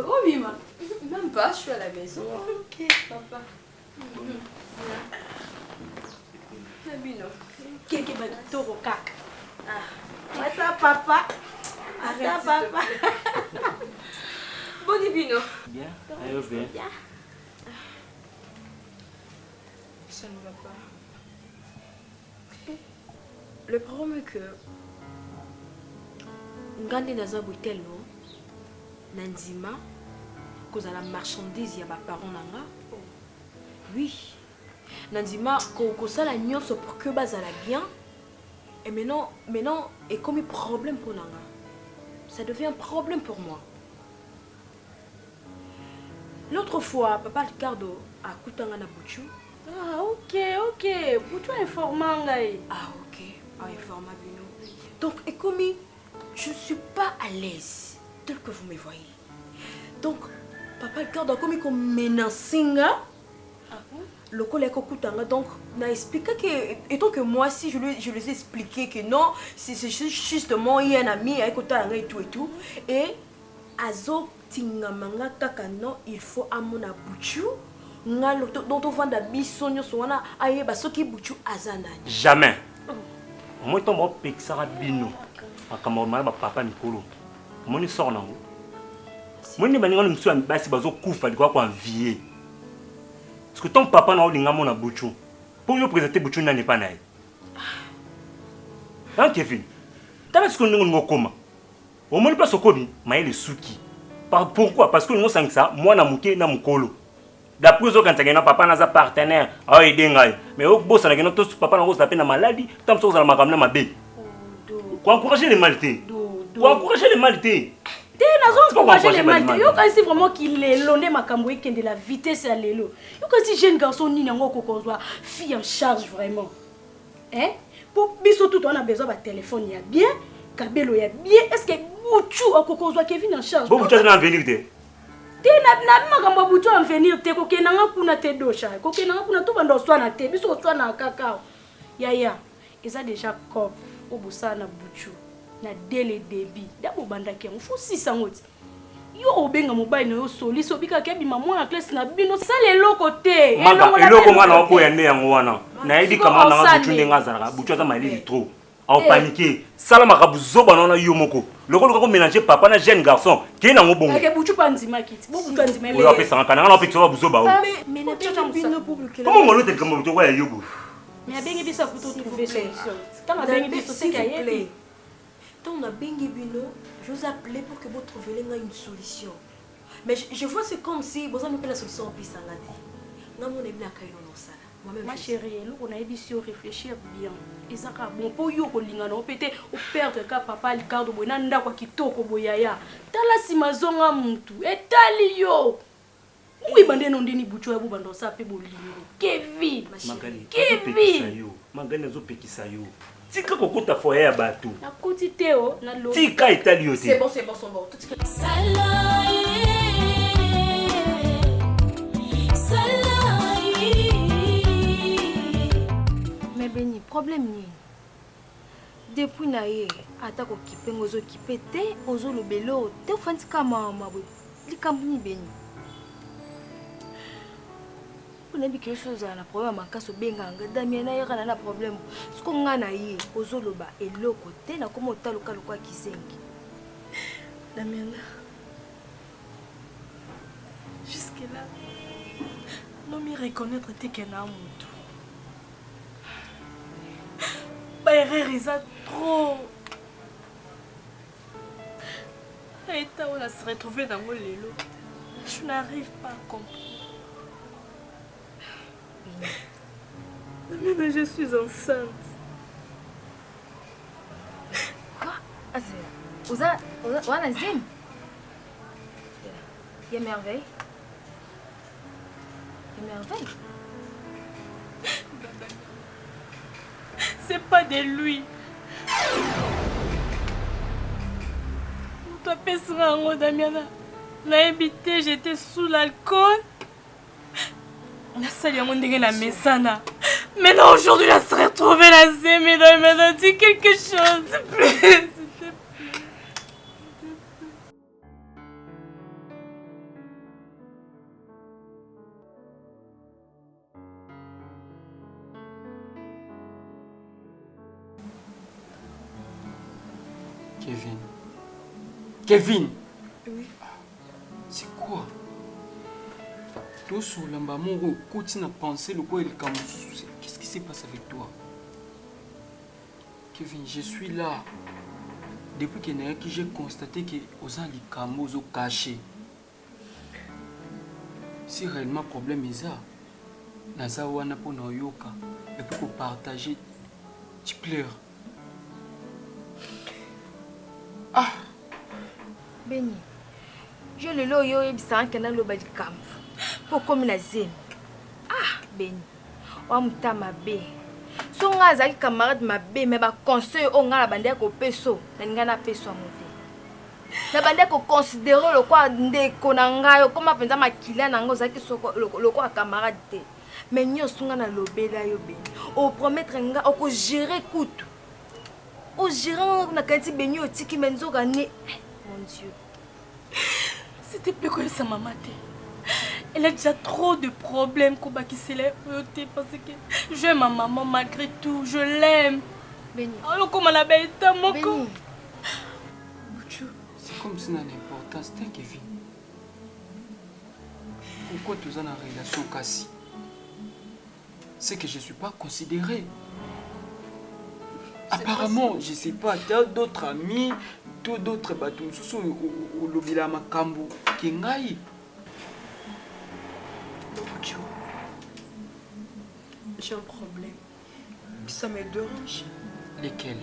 Oh oui, même pas, je suis à la maison. Ok. Papa. Bino. Qu'est-ce que tu as cac? Ah, ça, papa. Ça, papa. Bon, Bino. Bien. Allez, bien. Bien. Ça ne va pas. Le problème est que Ngande naza botelo Nandima cause la marchandise ya ba parents nanga. Oui. Nandima ko sala nyonso pour que bazala bien. Et maintenant est comme un problème pour nanga. Ça devient un problème pour moi. L'autre fois, papa Ricardo a kutanga na Bouchou. Ah, ok. Bouchou informant là. Ah, ok. Ah, informant Bino. Donc, et comme je ne suis pas à l'aise, tel que vous me voyez. Donc, papa Ricardo a comme menacinga. Ah bon? Le collègue Kutanga, donc, n'a expliqué que, étant que moi, si je les ai expliqué que non, c'est justement, il y a un ami avec Kutanga et tout. Et, Azo Tingamanga Kakano, il faut à mon abouchou. Dont on vend des bisognes, on a aïe, basoki bouchou azana. Jamais. Moi, je suis pexara bino. Akamama papa Nicolo. Moi, je sors nango. Moi, je suis monsieur Ambassi bazo koufa de quoi envier. Parce que ton papa n'a pas mon abouchou. Pour lui présenter bouchou n'est pas naï. Hein, Kevin? T'as vu ce que nous avons comment? Au moins, pas ce qu'on a les souki. Pourquoi? Parce que nous sommes ça, moi, na mouké, na moukolo. D'après ce quand tu as papa n'a pas partenaire, ah, il est mais au boss, on a tous papa n'a pas la maladie, tant que ça, on a ma bébé. Pour encourager les maltés. Pour encourager les maltés. Tu n'as pas encouragé les maltais. Yo quand c'est vraiment qu'il est l'onné ma camoué qui est de la vitesse à l'élo. Yo quand c'est jeune garçon ni n'ango qu'on soit fille en charge vraiment. Hein? Pour biso tout on a besoin de téléphone il y a bien, cabelo il y a bien. Est-ce que Bouchou a qu'on soit Kevin en charge? Bon Bouchou n'a venir de. Te na ma Bouchou en venir te ko kenanga kuna te docha. Ko kenanga kuna to bando soit na te biso soit na kakao. Ya. Ils a déjà comme au bossa na Bouchou. Na dès le début d'abo bandaki on faut 600 ngoti yo obenga mobile no soli so bika ke bima mwana classe na bino ça les côté eloko mwana wako ya ne yango wana na yedi kama na Bouchou ndenga zalaka Bouchou za malili trop a paniquer sala makabu zoba na yo moko lokolo ko mélanger papa na jeune garçon ke na ngo bongo ke Bouchou panzima kiti Bouchou panzima le oya pesa kana na opetso buzoba o mais na bino public comment ngolo te kama Bouchou ya yobo mais abengi bisa pour trouver solution tant abengi bisa c'est kayebi. Tant on a bengi bino, je vous appelais pour que vous trouviez une solution. Mais je vois c'est comme si vous avez la solution en plus à la tête. Non, on est bien à Kailo dans ça. Ma chérie, on a émission réfléchir bien. Et ça bon pour yo ko lingana peut-être au perdre ka papa Ricardo bonanda kwa kitoko boyaya. Tala si mazonga muntu. Etali yo. Oui bande no ndini Bouchou ya bubando sa pe bolingo. Kevin, Kevin. Magani zo pekisa yo. Tika kokota foyer ya bato. Na kuti teo na lo. Tika itali yo. C'est bon. Tout Mais Béni, problème ni. Depuis naïe, attaque au kipé, ozo kipé te, ozo le bélo, te fanti kama mabou. Li kambuni Béni. On a dit quelque chose à la problème en cas de benganga. Damien n'a pas problème. Ce qu'on a naïe, ozo le bas et l'autre côté, na comme au local quoi qui sengi. Damien, jusque là, non me reconnaître tes qu'un amour. Bah erreur ils a trop. Et t'as on a se retrouvé dans mon lélo. Je n'arrive pas à comprendre. Maintenant je suis enceinte. Quoi? Oza zim. Il y a merveille. C'est pas de lui. Toi pesera en Damiana. N'a habité, j'étais sous l'alcool. La salle a monté la mesana. Maintenant aujourd'hui elle se retrouve la zémé dans maintenant dis quelque chose s'il te plaît. Kevin. Oui. C'est quoi? Toi, sur l'ambamon, continue à penser le quoi il comme. Qu'est-ce qui se passe avec toi? Kevin, je suis là. Depuis que j'ai constaté que aux gens les camos ont caché. Si réellement problème est ça, naza wana pour nous yoka et pour partager, tu pleures. Ah. Beni, je le loyo et bisang que na loba di camp. Pour comme la zone. Ah, Beni, wa mutama be. So nga zaki camarade mabe mais ba conseil o nga la bande ko peso, na nga na peso amote. Na bande ko considérer le quoi ndeko na ngayo comme penza makila na ngo zaki soko le quoi camarade te. Mais nyo sunga na lobela yo Beni. O promettre nga o ko gérer kutu. O gérer na kanti Beni o tiki menzo gane. Mon Dieu. S'il te plaît, quoi ça maman? Elle a déjà trop de problèmes qui se lèvent parce que j'aime ma maman malgré tout, je l'aime. Beni. Alors comment la belle est à mon Beni. C'est comme si on a l'importance, t'es Kevin. Pourquoi tu es en relation cassée? C'est que je ne suis pas considéré. Apparemment, je ne sais pas, tu as d'autres amis, d'autres bateaux, au lobila makambo, qui ngaï. J'ai un problème. Ça me dérange. Lesquels?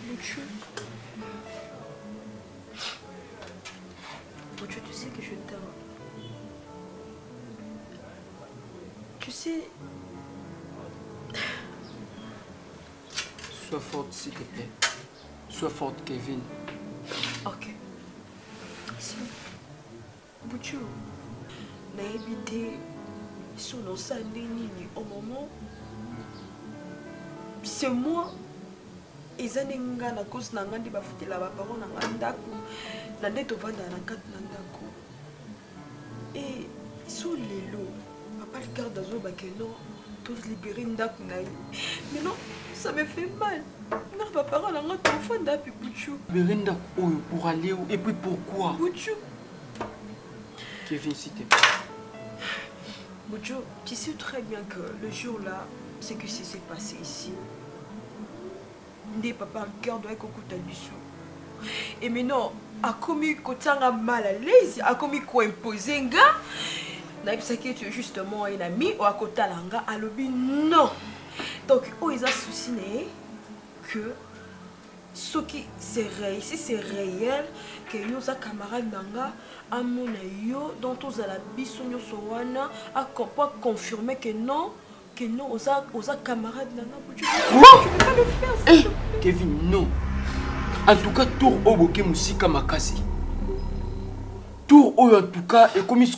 Bouchou, tu sais que je t'aime. Tu sais... Sois forte, s'il te plaît. Sois forte, Kevin. Ok. Si. Bouchou, n'a évité son nini au moment. C'est moi. Ezaninga na cause na ngandi bafutela ba parents na ngandako. Na ndeto vanda na kati na ndako. Et sous les lots, papa le garde azo bakeno, tous libérer ndako na ye. Mais non, ça me fait mal. Na ba parents na ngati ofanda puis Bouchou. Libérer ndako pour aller où et puis pourquoi? Bouchou. Kevin, s'il te plaît. Bouchou, tu sais très bien que le jour-là, c'est que c'est s'est passé ici. Ndé papa le cœur doit être biso. Et maintenant, a commis kotanga mal à l'aise, a commis quoi imposer nga. Na que tu es justement un ami ou à côté langa à l'obi non. Donc oh ils ont souci que ce qui c'est réel, si c'est réel que nous a camarades nanga à mon yo dont tous à la biso nyo sowana a confirmer que non aux camarades nanga. Tu peux pas le faire. Hey, Kevin, non. En tout cas, tour au bokeh musika makasi. Tour au en tout cas et comme il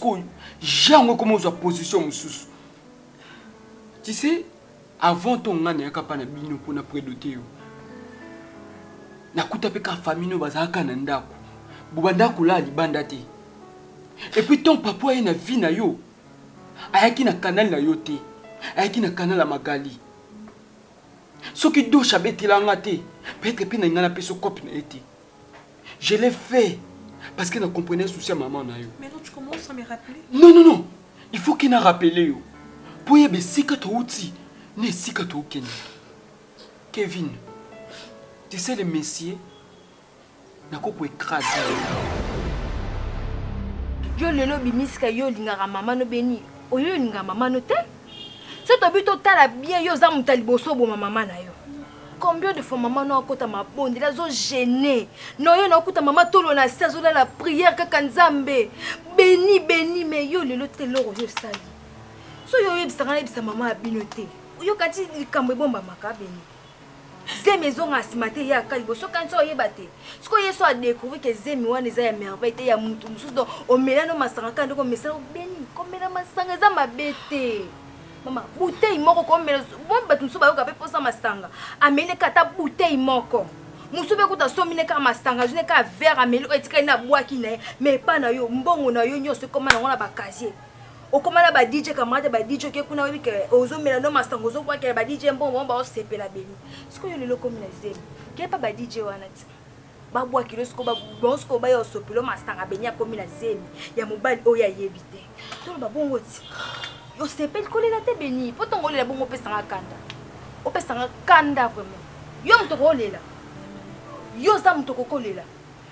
jamais comment sa position mususu. Tu sais, avant ton ngane yakapa na bino pour na prédoter yo. Na kuta pe ka famille no bazaka na ndako. Bubanda kula libanda te. Et puis ton papa ena vie na yo. Ayaki na canal na yo te. Ayaki na canal la Magali. Ce qui doit chabeti l'angate, peut-être que n'a pas ce copine été. Je l'ai fait parce qu'elle ne comprenait souci à maman na yo. Mais non, tu commences à me rappeler. Non. Il faut qu'il n'a rappelé yo. Pour y avoir si que tu outil, ne si que tu ken. Kevin, tu sais le messier n'a pas pu écraser. Yo lelo bimiska yo lingara mama no Beni. Oyo lingara mama no te. C'est ton but total bien yo za mutaliboso bo maman na yo. Combien de fois maman no akota mabonde la zo gêné. No yo na akuta maman tolo na sazo la prière kaka nzambe. Beni mais yo lelo te loro yo sali. So yo yebisanga yebisa maman abinote. Yo kati likambo bomba maka Beni. Zemi zonga asimate ya kaliboso kanso yebate. Siko yeso a découvrir que zemi wana eza ya merveille te ya mutu mususu do omela no masanga kando ko mesa Beni komela masanga za mabete. Maman, bouteille moko comme bon bato musu bayoka pe posa masanga. Amele kata bouteille moko. Musu be kuta somine ka masanga, june ka verre amele etika na boaki na mais pas na yo mbongo na yo nyose koma na ngona ba casier. okomana ba DJ camarade ba DJ ke kuna webi ke ozomela no master ngozo kwa ke ba DJ mbongo ba osepela beni siko yo lelo komina zemi ke pa ba DJ wana ti ba bwa kilo siko ba bonsko ba yo sopelo master ngabenya komina zemi ya mobali oya yebite to ba bongo ti yo sepel kolela te beni potongo lela bongo pesanga kanda vraiment yo mtoko lela yo za mtoko kolela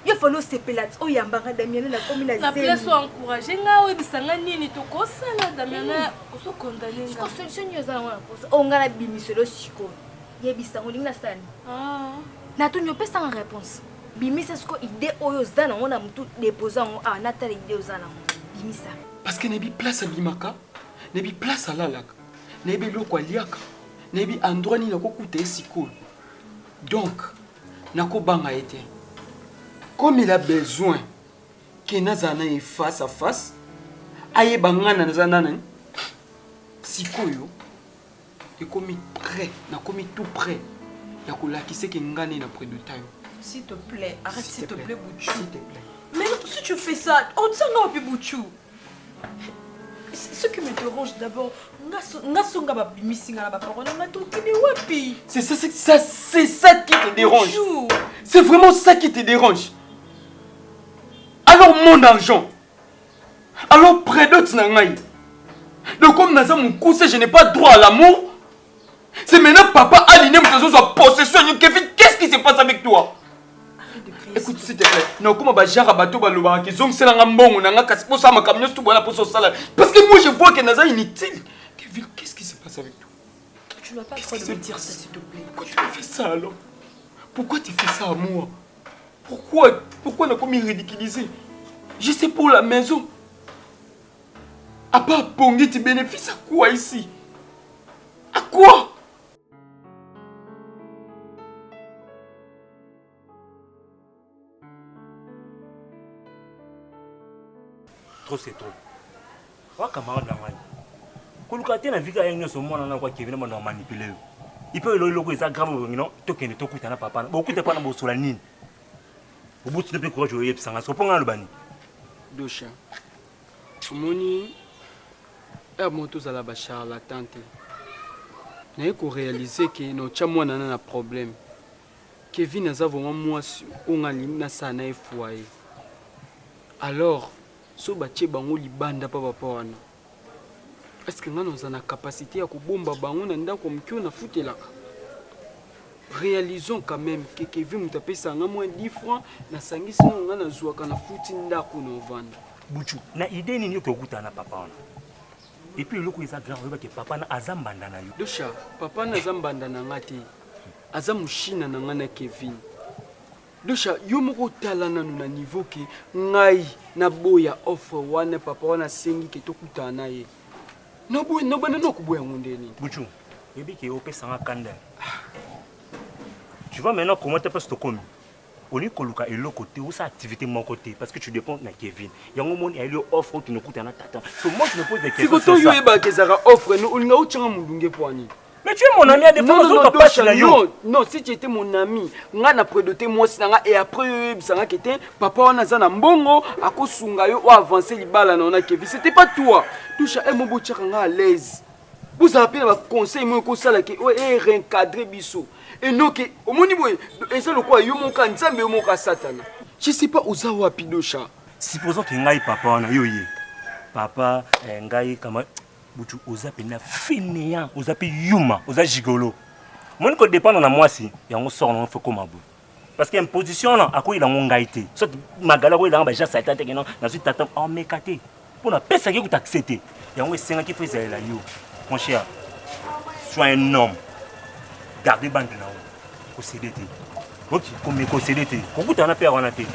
yo falo sepela ti oyambanga Damiana na komina zemi na place encourager nga webisanga nini tokosala Damiana oso condamner nga ko solution yo za wana posa onga na bimiselo siko yebisango linga sani na to nyopesa nga réponse bimisa siko idée oyo za nango na mutu déposer ngo na tala idée oza nango bimisa parce que nebi place abimaka nebi place alalaka nebi loko aliaka nebi endroit ni nakokuta esikoyo donc nakobanga ete comme il a besoin que nazana e face à face aye bangana nazana sikoyo et comme prêt na comme tout prêt ya kolakise ke ngane na près de taille. S'il te plaît, arrête s'il te plaît Bouchou. S'il te plaît. Mais si tu fais ça, on te sent un Bouchou. Ce qui me dérange d'abord, c'est ça qui te dérange. C'est vraiment ça qui te dérange. Alors mon argent, alors près d'autres nangai. Donc comme Naza mon cousin, je n'ai pas droit à l'amour. C'est maintenant papa aligné mon soit possession. Kevin, qu'est-ce qui se passe avec toi? Écoute s'il te plaît, non comment ba jara bateau ba loba ki zong sela ngambongo na ngaka pour ça ma camion tout bona pour son salaire parce que moi je vois que Naza inutile. Kevin, qu'est-ce qui se passe avec toi? Tu n'as pas le droit de me dire ça s'il te plaît. Pourquoi tu me fais ça alors? Pourquoi tu fais ça à moi? Pourquoi on a commis ridiculiser? Je sais pour la maison. À part Pongi, tu bénéficies à quoi ici? À quoi? Trop c'est trop. Wa camarade d'Angani. Kolukate na vika yenyo so mona na kwa Kevin mo na manipuler. Il peut le logo ça grave non to kene to kuta na papa. Bo kuta pa na bo sola nini. Obuti ne pe courage o yepsanga so ponga lobani. Dosha. Moni a moto za la ba charlatan te. Na ko réaliser que no chamwa na na problème. Kevin aza vraiment moi onga limna sana e foyer. Alors so batie bango libanda pa papa wana. Est-ce que ngana za na capacité ya kubomba bango na ndako mkio na futelaka? Réalisons quand même que Kevin mutapesa nga moins 10 francs na sangisi no ngana zuaka na futi ndako no vanda. Bouchou, na idée nini ko kuta na papa wana. Et puis le coup ça grave que papa na azambanda na yo. Dosha, papa na azambanda na ngati. Azamushina na ngana Kevin. Dosha, yo moko tala na na niveau ke ngai na boya offre wana papa wana sengi ke tokuta na ye. No boy no bana no kuboya ngondeni. Bouchou, yebi ke opesa nga kanda. Tu vois maintenant comment tu peux te commis. On est coloca et l'autre côté ou sa activité mon côté parce que tu dépends de Kevin. Il y a un moment il y a eu offre qui nous coûte un attends. So moi je me pose des questions. Si tu yo eba ke zara offre no ulinga uchanga mundunge poani. Mais tu es mon ami à des fois non, si tu étais mon ami, nga na prédoté moi sinanga et après bisanga kete papa wana zana mbongo akosunga yo o avancer libala na ona Kevin. C'était pas toi. Toucha emo bochaka nga à l'aise. Vous avez un conseil moi ko sala ke o e réencadrer biso. Et non que au moni boy et ça le quoi yo mon kan nzambe yo mon ka satana. Je sais pas oza wapi Dosha. Supposons que ngai papa wana yo ye. Papa ngai kama Bouchou oza pena fainéant, oza pe yuma, oza gigolo. Mon ko dépend na moi si ya on sort on fait comme abou. Parce que imposition là à quoi il a mon gaité. Soit magala ko il a ba ja sa tante non na suite tata en mekate. Pour na pesa ki ko t'accepter. Ya on senga ki faisait la yo. Mon cher. Sois un homme. Gardez bande là. Ko cédete. OK, comme ko cédete. Ko kuta na père on a té.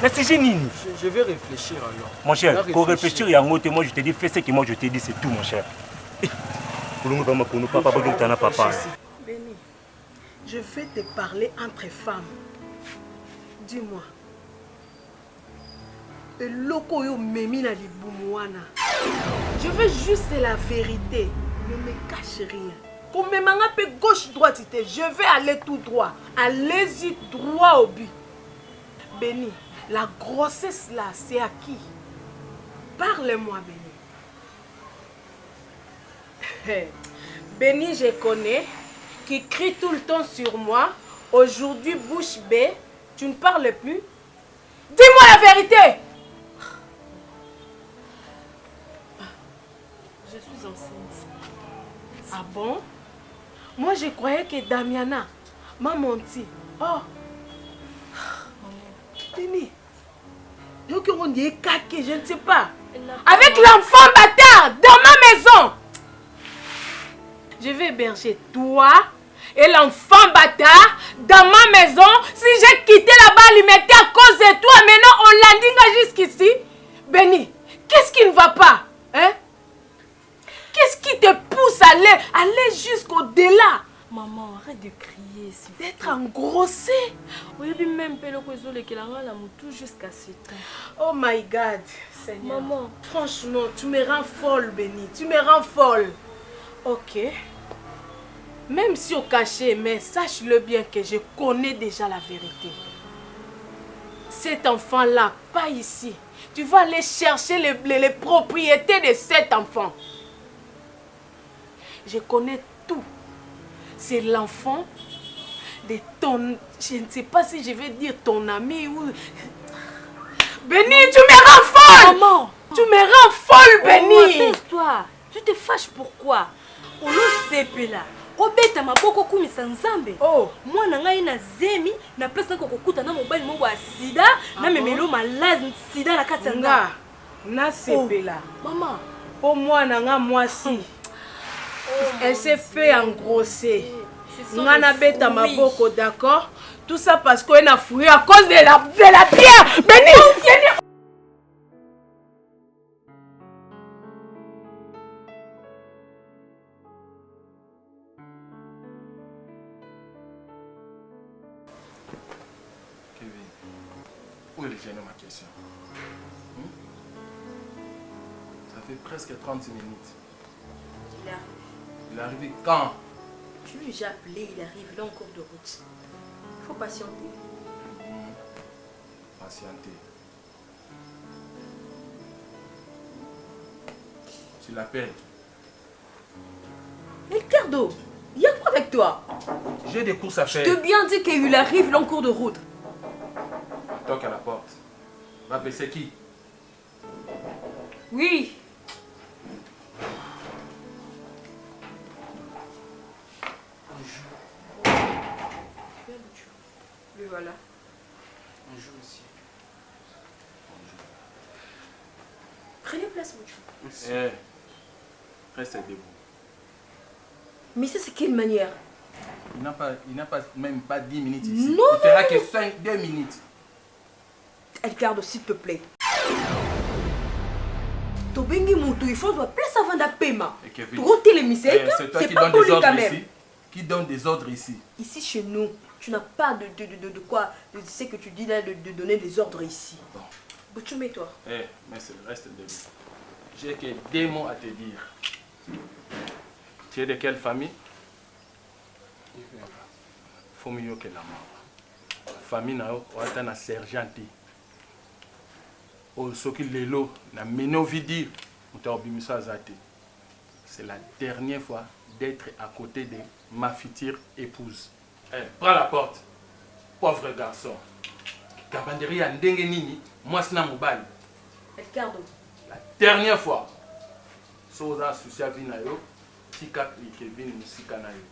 Mais c'est génial. Je vais réfléchir alors. Mon cher, pour réfléchir, il y a un mot, moi je te dis, fais ce que moi je te dis, c'est tout, mon cher. Pour nous, papa, papa. Béni, je vais te parler entre femmes. Dis-moi. Le loco yo memi na libumwana. Je veux juste la vérité. Ne me cache rien. Pour me mangape gauche droite, je vais aller tout droit. Allez-y droit au but. Béni. La grossesse là, c'est à qui? Parle-moi, Béni. Béni, je connais, qui crie tout le temps sur moi. Aujourd'hui, bouche bée, tu ne parles plus. Dis-moi la vérité. Je suis enceinte. Ah bon? Moi, je croyais que Damiana m'a menti. Oh! Béni. Donc, on dit caqué, je ne sais pas. Avec l'enfant bâtard dans ma maison. Je vais héberger toi et l'enfant bâtard dans ma maison. Si j'ai quitté là-bas alimenter à cause de toi, maintenant on landinga jusqu'ici. Béni, qu'est-ce qui ne va pas? Hein? Qu'est-ce qui te pousse à aller jusqu'au-delà? Maman, arrête de crier. D'être engrossé. Oui, même pelo kozole que la tout jusqu'à 7 ans. Oh my God, Seigneur. Maman, franchement, tu me rends folle, Béni. Tu me rends folle. Ok. Même si au cachet, mais sache-le bien que je connais déjà la vérité. Cet enfant-là, pas ici. Tu vas aller chercher les propriétés de cet enfant. Je connais tout. C'est l'enfant de ton... Je ne sais pas si je vais dire ton ami ou... Béni, tu me rends folle! Maman! Tu me rends folle, Béni! Tais-toi! Tu te fâches pourquoi? On le sait là. Obeta maboko kumisa nzambe. Oh! Moi na ngai na zemi na place na kokuta na mobali moko ya sida na memelo malade sida na kati nga. Na sepela. Maman, pour moi na moi si. Elle s'est fait engrosser. Ngana beta maboko, d'accord? Tout ça parce qu'on a fouillé à cause de la bière. Béni! Kevin, où est le gêne ma question? Ça fait presque 30 minutes. Il est arrivé quand? tu lui as appelé, il arrive, il est en cours de route. Il faut patienter. Patienter. Tu l'appelles? Mais Ricardo, il y a quoi avec toi? J'ai des courses à faire. Je t'ai bien dit qu'il arrive, il est en cours de route. Toque à la porte. Va appeler c'est qui? Oui. Le voilà. Bonjour, monsieur. Prenez place, mon chou. Eh, reste debout. Mais ça, c'est quelle manière? Il n'a pas même pas 10 minutes ici. Non, il fera que 2 minutes. Ricardo, s'il te plaît. Tobengi Moutou, il faut la place avant d'apaiement. Et Kevin, c'est toi qui pas donne des poli quand ordres même. ici. Qui donne des ordres ici? Ici, chez nous, tu n'as pas de quoi, de ce que tu dis là, de donner des ordres ici. Bon. Bouchou, mets-toi. Eh, mais c'est le reste de lui. J'ai que 2 mots à te dire. Tu es de quelle famille? Fomio que la mort. Famille na oata na sergenti. O soki lelo na meno vidi mutabimisa zate. C'est la dernière fois d'être à côté de ma future épouse. Eh, prends la porte. Pauvre garçon. Kabanderi ya ndenge nini, moi sina mobali. Ricardo. La dernière fois. Soza susia vina yo, tika Kevin musika na yo.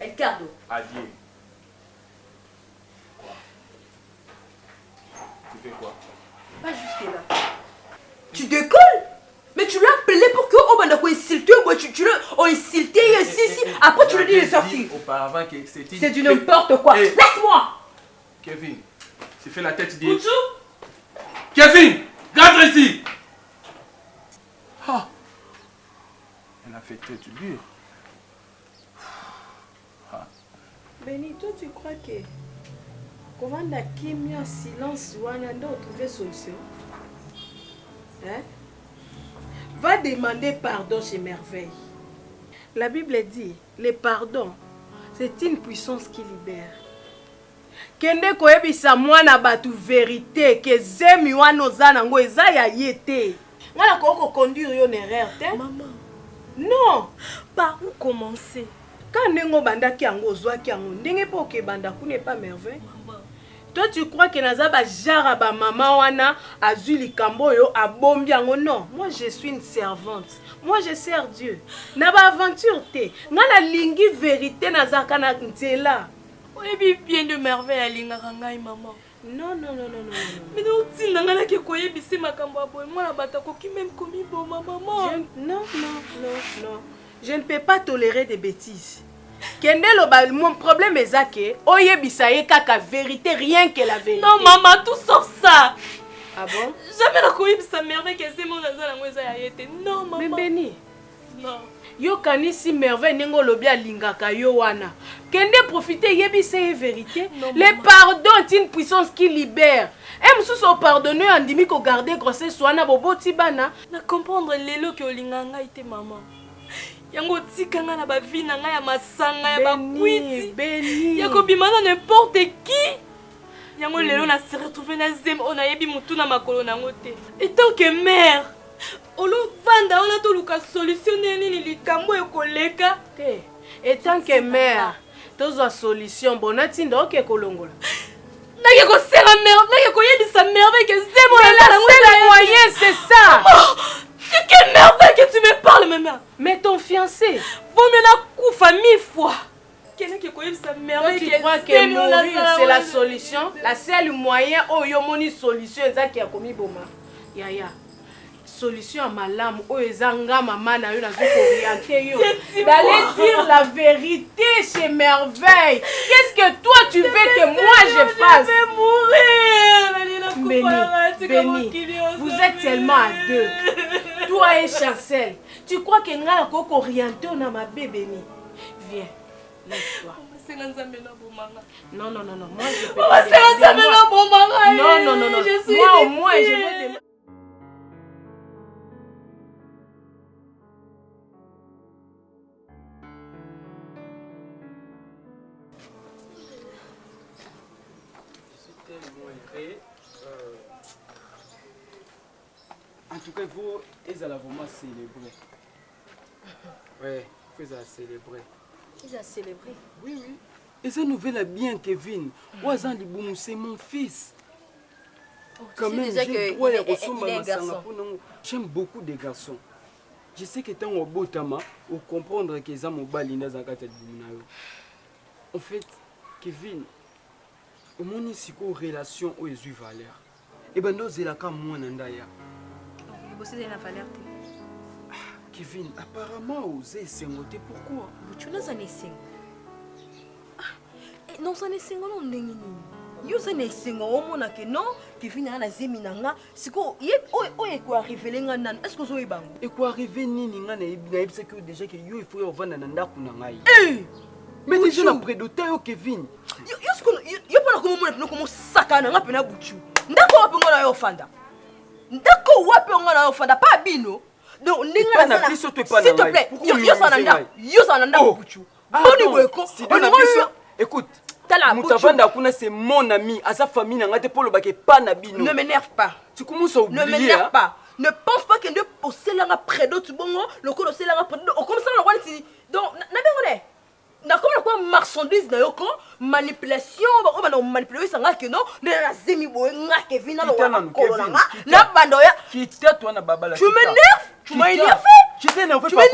Ricardo. Adieu. Quoi? Tu fais quoi? Pas jusque là. Tu décolles? Mais tu l'as appelé pour que Obanda insulté, tu l'as insulté ici, après tu lui dis de sortir. Auparavant que c'était... C'est du n'importe quoi. Hey. Laisse-moi. Kevin, tu fais la tête d'I. Kevin, rentre ici. Ah. Elle a fait tête dure. Ah. Béni, toi tu crois que comment la kimia silence ou on a trouvé solution? Hein? Va demander pardon chez Merveille. La Bible dit, le pardon, c'est une puissance qui libère. Kende koyebisa mwana batu vérité que zemi wana oza nango eza ya yete. Ngala ko conduire yo erreur te. Maman. Non. Par où commencer? Quand nengo bandaki yango ozwaki yango ndenge po ke banda ku n'est pas merveille. Maman. Toi tu crois que naza ba jara ba maman wana azui likambo yo abombi yango? Non, moi je suis une servante. Moi je sers Dieu. Na ba aventure te. Ngala lingi vérité nazaka na nzela. Oyebi bien de merveille alingaka ngai maman. Non. Mais non, tu n'as pas de makambo aboy. Moi la batako qui même commis bon maman. Non. Je ne peux pas tolérer des bêtises. Kendelo ba mon problème est que oyebisa ye kaka vérité rien que la vérité. Non maman, tout sauf ça. Ah bon? Jamais la koyebisa merveille que c'est mon azala ngoza ya yete. Non maman. Bébéni. Non. Yo kanisi merveille nengo lobi alingaka yo wana. Kende profiter yebisa ye vérité. Non, Le pardon est une puissance qui libère. Aime sous son pardonner andimi ko garder grossesse wana boboti bana. Na comprendre lelo que olinganga ite maman. Yango tikanga na ba vie na nga ya masanga ya ba kwiti. Béni. Yako bimana n'importe qui. Yango lelo na se retrouver na zem ona yebi mutu na makolo na ngote. Et tant que mère, olo vanda on a tout luka solutionner nini likambo ekoleka te. Et tant que mère, tozo solution bonati ndoke kolongola. Nake ko sera mère, nake ko yebisa merveille que zem ona la seule moyen c'est ça. Quelle merveille que tu me parles, maman. Mais ton fiancé, vaut mieux la coufa 1000 fois. Quelqu'un qui connaît sa merveille. Tu crois que mourir c'est la solution? La seule moyen où yo moni solution c'est qui a commis boma. Yaya. Solution à malamu où ezanga maman na yo na zo orienter yo. D'aller dire la vérité chez merveille. Qu'est-ce que toi tu veux que moi je fasse? Je vais mourir. Béni, vous êtes tellement à deux. Toi et Chancel, tu crois que ngala koko orienté on a ma bébé ni. Viens, laisse-toi. Non, moi je peux pas. Non. Moi au moins je vais demander. En tout cas, il faut vraiment célébrer. Ouais, il faut célébrer. Ils ont célébré. Oui. Et ça nous fait bien, Kevin. C'est mon fils. Quand même, j'aime beaucoup des garçons. Je sais que tant au beau tama, on comprendre que ça mon balina zakata dunayo. En fait, Kevin, au moins ici une relation où est valeur. Et ben nous c'est la comme moi nandaya. C'est de la valeur. Kevin, apparemment osé sengoté pourquoi? Tu n'as pas essayé. Non, ça n'est pas non nengini. Yo ça n'est pas au monde que non, Kevin a na zeminanga. C'est quoi? Est quoi arrivé nan? Est-ce que vous avez bango? Et quoi arrivé nini nga na yebisa que déjà que yo il faut vendre na ndako na ngai. Mais déjà na prédoté yo Kevin. Yo pas comme moi comme sakana nga pena buchu. Ndako wapi ngona yo fanda? Ndako wapi ngona yo fanda pas bino? Donc ninga na s'il te plaît. Yo ça nanda buchu. Boni boyeko. Écoute. Moutavanda Kuna c'est mon ami, à sa famille n'a pas le baquet pas nabino. Ne m'énerve pas. Tu commences à oublier. Ne m'énerve pas. Ne pense pas que ne possède la près d'autres bon le coup c'est la près d'autres. Comme ça on va dire donc na comme quoi marchandise na yoko manipulation on va manipuler ça nga que non na zemi boy nga Kevin na lo kolona na bandoya quitte toi na babala. Tu m'énerves? Tu m'as énervé? Je t'ai énervé par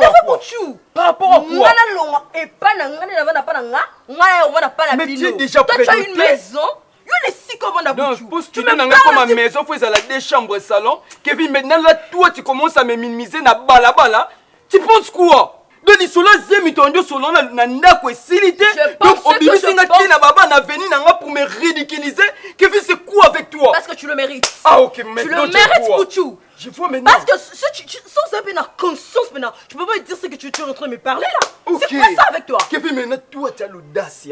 rapport à quoi? Ngana longa et pas na ngana na vana pas na nga ngana on va pas la mais tu es déjà prêt. Tu as une maison? Yo les si comment na buchu. Tu me parles comme ma maison, faut ça la deux chambres salon. Kevin maintenant là toi tu commences à me minimiser na bala. Tu penses quoi? De l'isola zemi tondio solo na ndako esilité. Donc obisinga ki na baba na veni na nga pour me ridiculiser. Kevin c'est quoi avec toi? Parce que tu le mérites. Ah OK, maintenant tu le mérites Bouchou. Je vois maintenant. Parce que sans un peu de conscience maintenant, tu peux pas me dire ce que tu es en train de me parler là. Okay. C'est quoi ça avec toi? Kevin maintenant toi tu as l'audace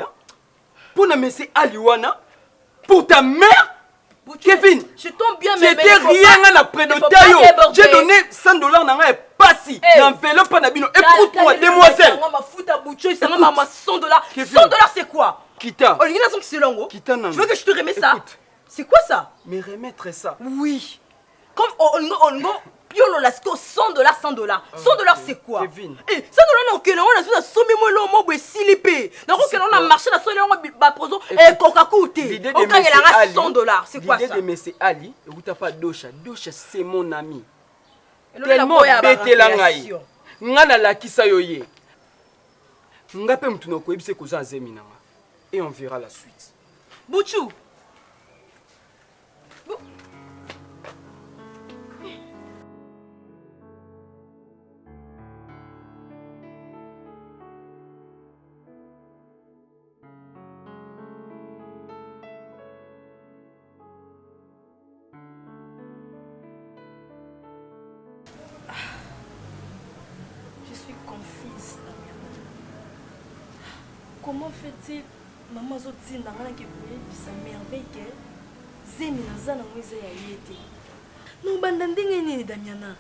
pour na messer Aliwana pour ta mère. Kevin, je tombe bien mais c'était rien à près de taillot. J'ai donné $100 dans un passi. L'enveloppe pas nabino. Écoute-moi, demoiselle. $100 c'est quoi? Kita. Tu veux que je te remette ça? C'est quoi ça? Mais remettre ça. Oui. Comme on piolo là, c'est 100 dollars, 100 dollars. 100 dollars, c'est quoi? Kevin. Eh, 100 dollars, non, on a somme moi l'homme, moi, silipé. Donc, on a marché la somme, on a proso, et coca-coute. L'idée On de gagne M. 100 dollars, c'est quoi ça? L'idée de M. Ali, et tu pas Dosha. Dosha, c'est mon ami. Tellement bête la ngai. Ngana la kisa yoye. Ngape mtuno ko ebise ko za nzemi nanga. Et on verra la suite. Bouchou. Comment fait-il maman zoti ndanga ke boye bisa merveille que zemi nazana mwize ya yete no banda ndenge nini Damiana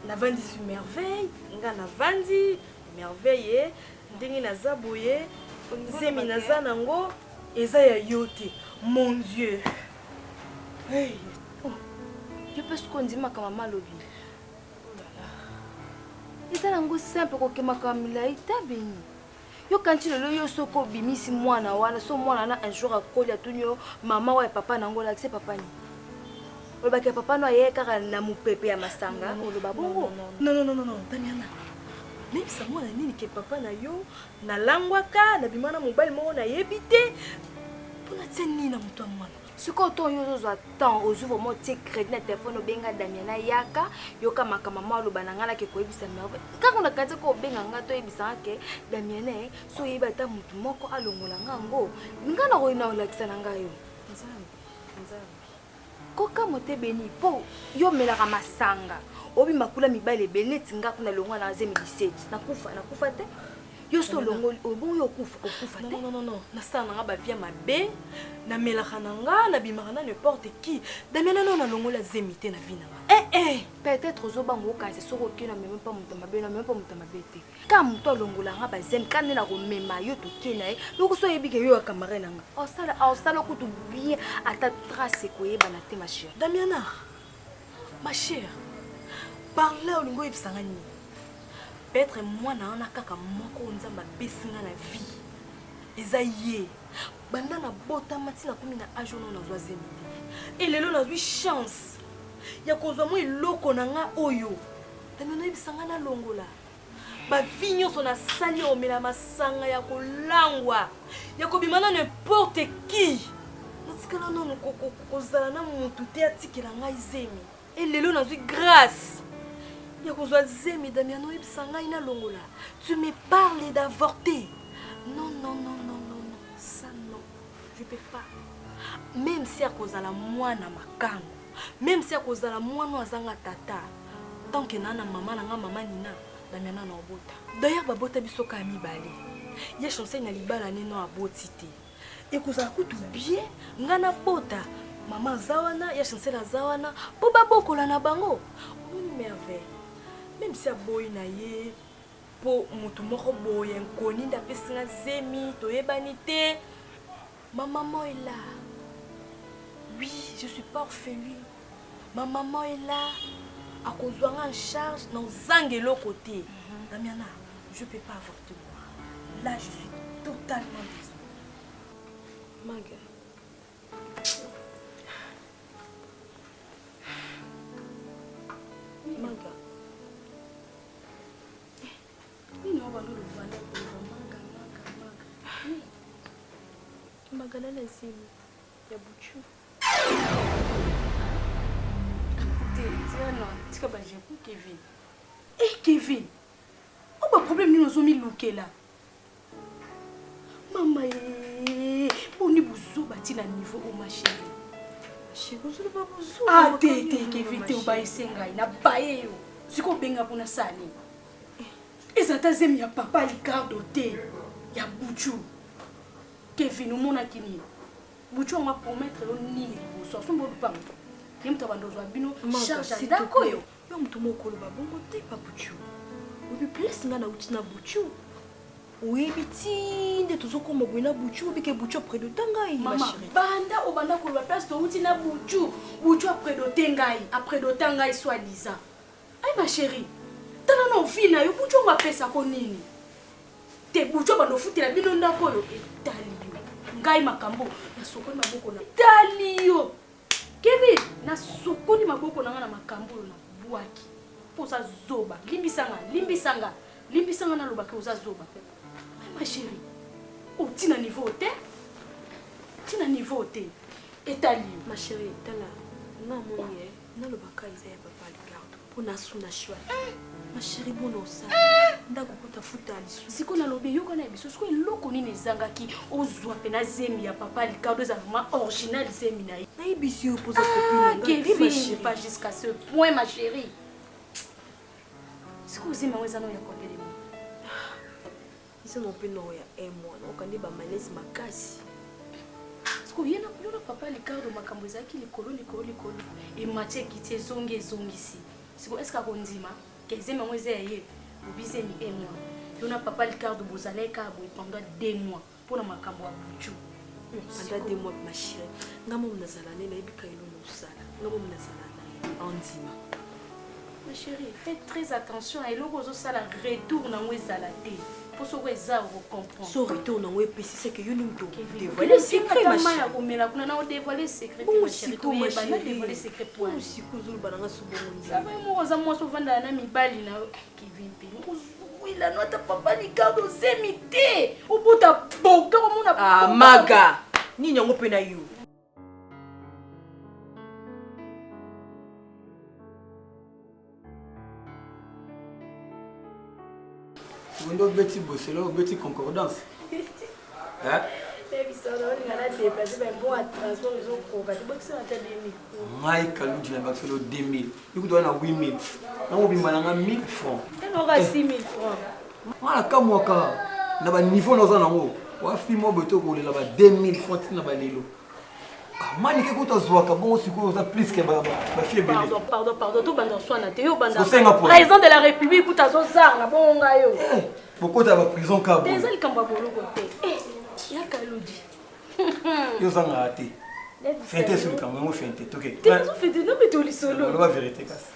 na vandi su merveille nga na vandi merveille ndenge naza boye zemi nazana ngo eza ya yote mon Dieu. Hey, je peux ce qu'on dit ma maman lobi. Eza nango simple ko ke makamila itabeni. Yo kanti lelo yo soko bimisi mwana wana so mwana na un jour akoli atunyo mama wa papa nango la kse papa ni. Oloba ke papa no ye kaka na mupepe ya masanga oloba bongo. Non, Damiana. Même ça mwana nini ke papa na yo na langwaka na bimana mobile mo na yebite. Pona tseni na mutwa mwana. Siko to yo zo attend aux ouvre mo tie crédit na téléphone benga Damiana yaka yo kama mama oloba na ngala ke ko ebisa merve. Kaka na kanze ko benga ngato ebisa ke Damiana so yeba ta mutu moko alongola ngango. Ngana ko ina olakisa na ngayo. Nzambe. Koka mote beni po yo melaka masanga. Obi makula mibale beneti nga kuna longwa na 2017. Nakufa te. Yo so longoli obon yo okufa te. Non. Na sana nga ba via mabe na melaka nanga na bimaka na n'importe qui. Damiana non na longola zemite na vina. Peut-être ozoba ngoka c'est soko ke na même pas mutamabe na même pas mutamabete. Ka muto longola nga ba zem kana na ko mema yo to kena e. Loko so yebike yo kamare nanga. Osala ko to bien ata trace ko yeba na te ma chère. Damiana. Ma chère. Par là olingo yebisanga ni. Peut-être moi na ana kaka moko nzamba besinga na vie. Eza ye. Banda na bota matina komi na ajono na zwa zemite. Et lelo na zwi chance. Ya kozwa mo iloko na nga oyo. Damiana yebisanga na longola. Ba vinyo so na sali omela masanga ya kolangwa. Ya kobimana n'importe qui. Natikala nono kozala na mutu te atikela ngai zemi. Et lelo na zwi grâce. Zemi Damiano yebisanga ina longola. Tu me parles d'avorter. Non. Ça non. Je peux pas. Même si à cause de la moine makango. Même si à cause de la moine azanga tata. Tant que nana maman nina Damiana na obota. D'ailleurs babota bisoka mi balé. Ya chance na libala neno abotité. Et cause à tout bien ngana bota. Maman zawana ya chance la zawana po babokola na bango. Une merveille. Même si a boy na ye po mutu moko boy nkoni nda pesinga zemi to yebanite ma maman est là. Oui, je suis pas orpheline. Ma maman est là à kozwa en charge dans zangelo côté. Damiana, je peux pas avorter moi. Là, je suis totalement désolée. Maga. Magana na simu ya Buchu. Tiana, tika ba je pour Kevin. Kevin. On ba problème ni nozomi lokela. Mama boni buzo bati na niveau au ma chérie. Chérie, vous pas buzo. Kevin te ba esenga na baye yo. Siko benga pona sani. Ezata zemi ya papa Ricardo te ya Buchu. Kevin umona kini. Buchu on va promettre yo nini liboso. Sombo lupango. Yemta bandozo abino charge ndakoyo. Yo mtu moko lo babongo te pa Buchu. Obi place nga na uti na Buchu. Oui, biti, de toujours comme on a bouchu, mais que bouchu près de Tangaï, ma Maman, chérie. banda au banda pour la place de route na bouchu après de Tangaï, après de Tangaï soi-disant. Ay ma chérie, tala no vina yo bouchu on appelle ça konini. Te bouchu bando futi la bino ndako yo etali yo. Ngai makambo na sokoni maboko na tali yo. Kevin, na sokoni maboko na ngana makambo na buaki. Posa zoba, limbisanga na lobaka oza zoba. Ma chérie, oh, tina niveau te? Tina niveau te? Etali. Ma chérie, tala, na moye, na lobaka izaya papa Ricardo. Pour na suna chwa. Ma chérie, bon osa. Ndako kota futa alisu. Siko na lobi yoko na biso, siko eloko nini ezangaki ozwa pe na zemi ya papa Ricardo eza vraiment original zemi na ye. Na ibisi yo poza copine. Kevin, pas jusqu'à ce point ma chérie. Siko zemi weza no ya combien de mois? Ils n'ont pas un mois, donc on est à malaise makasi. Parce que yena papa Ricardo makambo ezaki likolo et Mathieu kiti zongi ici. Siko est-ce qu'on dit ma kezemi weza ye obizemi un mois. Yona papa Ricardo bozaleka pendant 2 mois pour la makambo ya buchu. Pendant 2 mois ma chérie. Ngamo mnazalane na ibika ilo musala. Ngamo mnazalana ondima. Ma chérie, faites très attention à l'eau aux sala retour na wezala te. Pour ce que ça vous comprendre. So retour na we pesi c'est que yo nimto. Dévoiler secret ma chérie. Komela kuna na dévoiler secret ma chérie. To yeba na dévoiler secret pour moi. Si kozulu bananga subongo. Ça va mo za mo so vanda na mibali na Kevin pe. Oui la nota papa Ricardo zemité. Au bout ta boka mo na. Ah maga. Ni nyango pe na yo. Window Betty Bosselo, Betty Concordance. Hein? Mai Kaludi na Baxelo 2000. You could want 8000. Na mo bimba na 1000 francs. On aura 6000 francs. Wala kamwaka. Na ba niveau na za nango. Wa fi mo beto ko le la ba 2000 francs na ba lelo. Mani ke ko to zwaka bon siko za plus ke ba fi belé. Pardon, tout bando soina te yo banda. Président de la République kuta zo zanga bonga yo. Pourquoi tu vas prison kabo? Des ali kamba boloko te. Ya Kaludi. Yo zanga ate. Fente sur le camp, moi fente. OK. Tu as fait non mais tu li solo. On va vérité casse.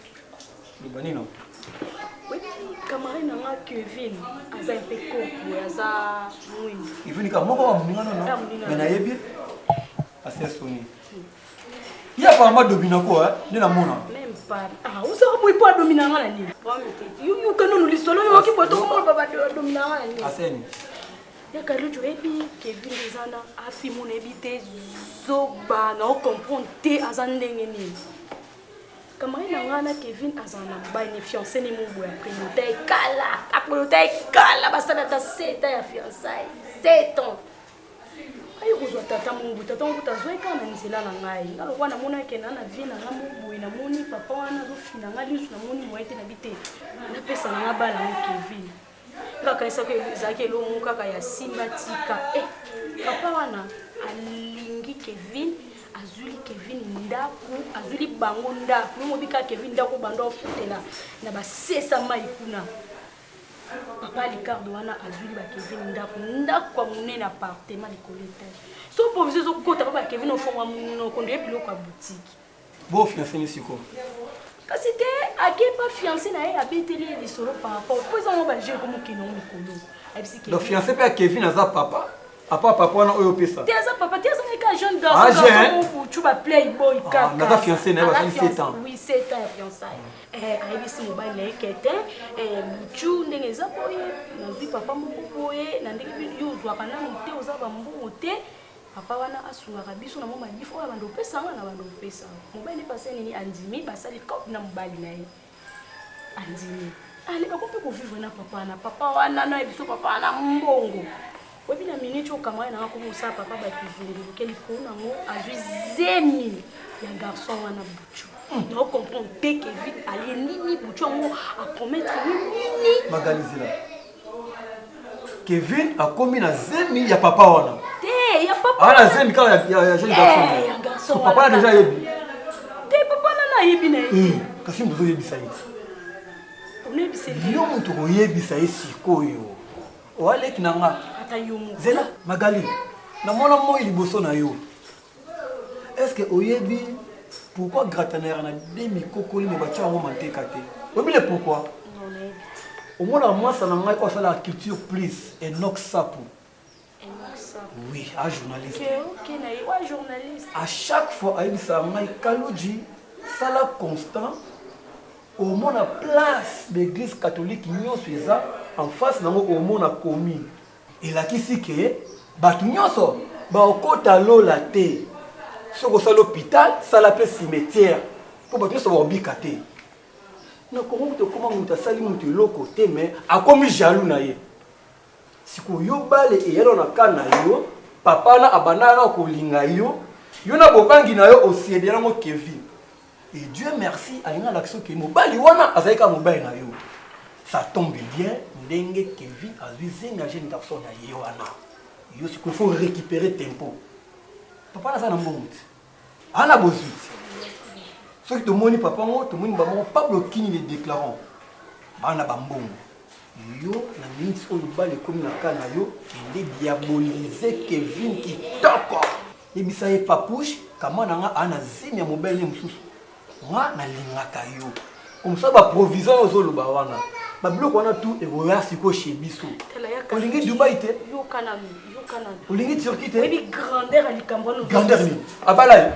Le bani non. Oui, camarade na Kevin, aza impeko, aza mwini. Kevin ka moko wa muninga non. Mais na yebi. Assez soni. Il y a pas mal de binako hein, de la mona. Même pas. Ah, où ça moi pas dominant la ni. You kano li solo yo ki boto mo baba dominant la ni. Aseni. Ya Kaludi ebi Kevin ezana afi mon ebite zoba na comprendre te azandenge ni. Camarade na Kevin azana ba ni fiancé ni mubu ya priorité kala. Priorité kala basana ta 7 ans ya fiançailles. 7 ans. Ayo kuzwa tata mungu tazoeka na nzela na ngai nalokwa namona ke na vie na nga mubu na moni papa wana zofina nga lisu na moni moite na bite na pesa na bala na Kevin kaka isa ke zake lo muka ka ya simba tika papa wana alingi Kevin azuli Kevin ndaku azuli bango ndaku mo bika Kevin ndaku bando futela na ba sesa mai kuna papa Ricardo wana azuli ba Kevin ndaku kwa munene appartement likolete so pour viser zo kota papa Kevin au fond wa muno kondo epilo kwa boutique Bon fiancé ni siko. Kasi te ake pas fiancé na ye abeteli les solo par rapport pour ça on va jouer comme kino mukolo abisiki Donc fiancé pa Kevin aza papa. Papa wana oyo pesa. Te aza papa te aza ka jeune garçon tu vas playboy kaka. Na ta fiancé na ba 7 ans. Oui, 7 ans fiançailles. Ayebisi mobile na ekete muchu ndenge za boye na vi papa moko boye na ndenge yo zwa kana mote oza ba mbongo te papa wana asungaka biso na mo malifo oyo bando pesa nga na bando pesa mobile passé nini andimi basali cop na mobile na ye andimi ale bakopi ko vivre na papa wana na biso papa wana mbongo webi na minute okamwa na ko musa papa ba kizungu keli kona ngo azwi zemi ya garçon wana buchu no comprendre te que vite aller nini buchu ngo a promettre nini Magalizila. Kevin a commis na zemi ya papa wana. Te ya papa. Ala zemi kala ya jeune garçon. So papa a déjà yebi. Te papa na yebi na yebi. Kasi mbuzo yebi sayi. On yebi c'est yo mutu ko yebi sayi sikoyo. Wale kinanga. Zela Magali. Na mona mo liboso na yo. Est-ce que oyebi pourquoi grataner na demi kokoli me batia ngo manteka te? Oyebi le pourquoi? Au moins moi ça n'a pas fait la culture plus et Enoch Sapou. Oui, un journaliste. Ok, journaliste. À chaque fois, il dit ça, Kalodji, ça la constant. Au moins la place de l'église catholique, en face, au moins la commune. Et là, qui c'est que, au côté de la terre, sur l'hôpital, ça l'appelle cimetière. Pour que ça soit bicate. Non, comment tu as sali mon côté, mais à comme jaloux naïe. Si vous avez des gens papa na abana ko linga yo na bobangi na yo aussi de rango Kevin. Et Dieu merci à une action que mobali wana azaika mobali na yo. Ça tombe bien ndenge Kevin a vu un jeune garçon na yo wana. Yo il faut récupérer tempo. Papa na ça na mbongo. Ana bozuti. Ce que tout le monde papa mo tout le monde ba mo pas bloquer les déclarants. Bana bambongo. Yo na minutes oyo bale komi na kana yo ende diaboliser Kevin kitoko ebisa ye papouche kama nanga ana zemi ya mobile mususu nga na lingaka yo comme ça ba provision ozoloba wana ba biloko wana tout evoya siko chez biso olingi Dubai te yo kana olingi Turquie te ebi grandeur alikambo no grandeur ni abala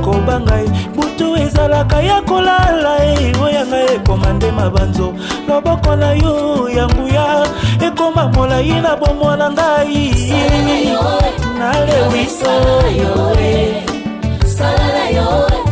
kobangai butu ezalaka ya kolala oyanga ekomande mabanzo loboko na yo yanguya ekoma molai na bomwana ngai na lewiso salala yo